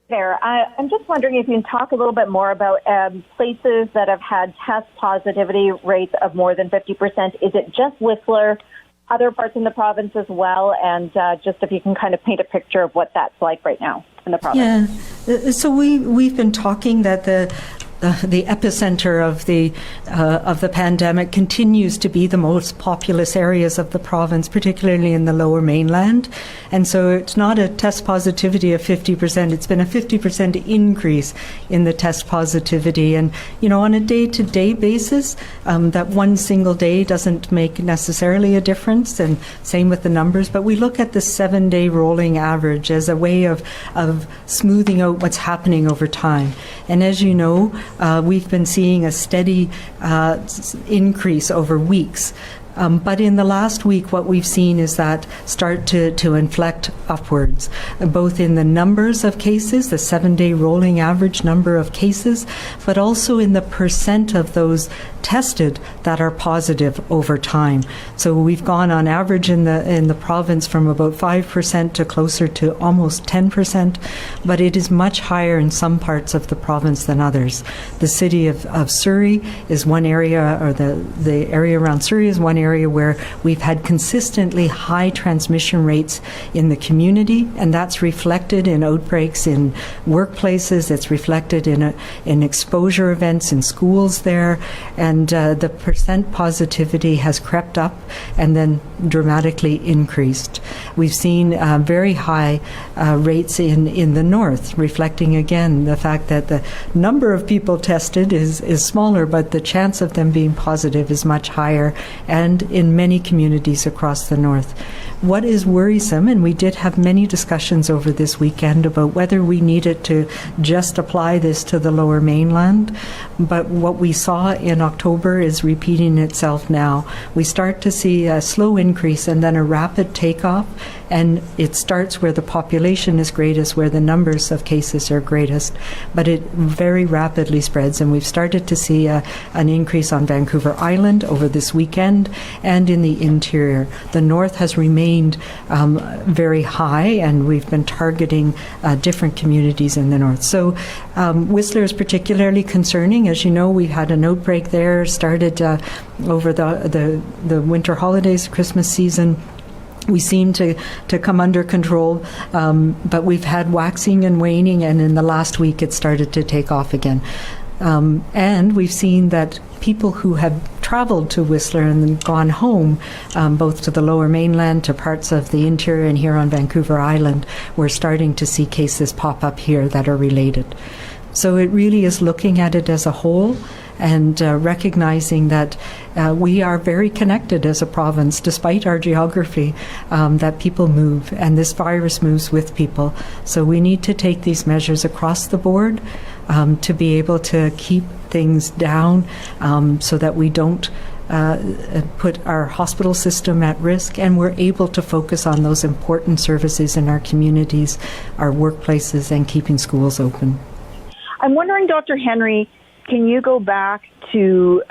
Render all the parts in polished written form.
There. I'm just wondering if you can talk a little bit more about places that have had test positivity rates of more than 50%. Is it just Whistler, other parts in the province as well? And just if you can kind of paint a picture of what that's like right now in the province. Yeah, so we've been talking that the epicenter of the pandemic continues to be the most populous areas of the province, particularly in the Lower Mainland. And so it's not a test positivity of 50%, it's been a 50% increase in the test positivity. And, you know, on a day-to-day basis, that one single day doesn't make necessarily a difference, and same with the numbers, but we look at the 7-day rolling average as a way of smoothing out what's happening over time. And as you know, we've been seeing a steady increase over weeks. But in the last week, what we've seen is that start to inflect upwards, both in the numbers of cases, the 7-day rolling average number of cases, but also in the percent of those tested that are positive over time. So we've gone on average in the province from about 5% to closer to almost 10%, but it is much higher in some parts of the province than others. The city of Surrey is one area, or the area around Surrey is one area where we've had consistently high transmission rates in the community, and that's reflected in outbreaks in workplaces, it's reflected in exposure events in schools there, and the percent positivity has crept up and then dramatically increased. We've seen very high rates in the north, reflecting again the fact that the number of people tested is smaller, but the chance of them being positive is much higher, and in many communities across the north. What is worrisome, and we did have many discussions over this weekend about whether we needed to just apply this to the Lower Mainland, but what we saw in October is repeating itself now. We start to see a slow increase and then a rapid takeoff, and it starts where the population is greatest, where the numbers of cases are greatest, but it very rapidly spreads, and we've started to see an increase on Vancouver Island over this weekend and in the interior. The north has remained very high, and we've been targeting different communities in the north. So Whistler is particularly concerning. As you know, we had an outbreak there, started over the winter holidays, Christmas season. We seem to come under control, but we've had waxing and waning, and in the last week it started to take off again. And we've seen that people who have traveled to Whistler and then gone home, both to the Lower Mainland, to parts of the interior, and here on Vancouver Island, we're starting to see cases pop up here that are related. So it really is looking at it as a whole, and recognizing that we are very connected as a province, despite our geography, that people move, and this virus moves with people. So we need to take these measures across the board to be able to keep things down, so that we don't put our hospital system at risk, and we're able to focus on those important services in our communities, our workplaces, and keeping schools open. I'm wondering, Dr. Henry, can you go back to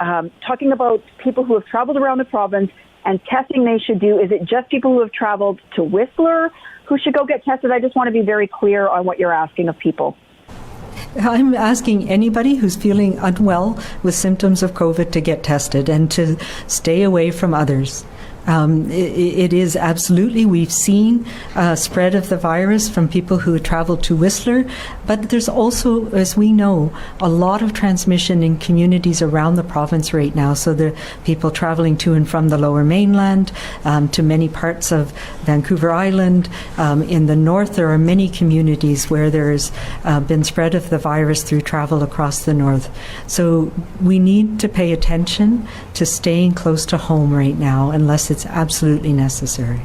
talking about people who have traveled around the province and testing they should do? Is it just people who have traveled to Whistler who should go get tested? I just want to be very clear on what you're asking of people. I'm asking anybody who's feeling unwell with symptoms of COVID to get tested and to stay away from others. It is absolutely, we've seen spread of the virus from people who travel to Whistler, but there's also, as we know, a lot of transmission in communities around the province right now. So the people traveling to and from the Lower Mainland, to many parts of Vancouver Island. In the north, there are many communities where there's been spread of the virus through travel across the north. So we need to pay attention to staying close to home right now, unless it's absolutely necessary.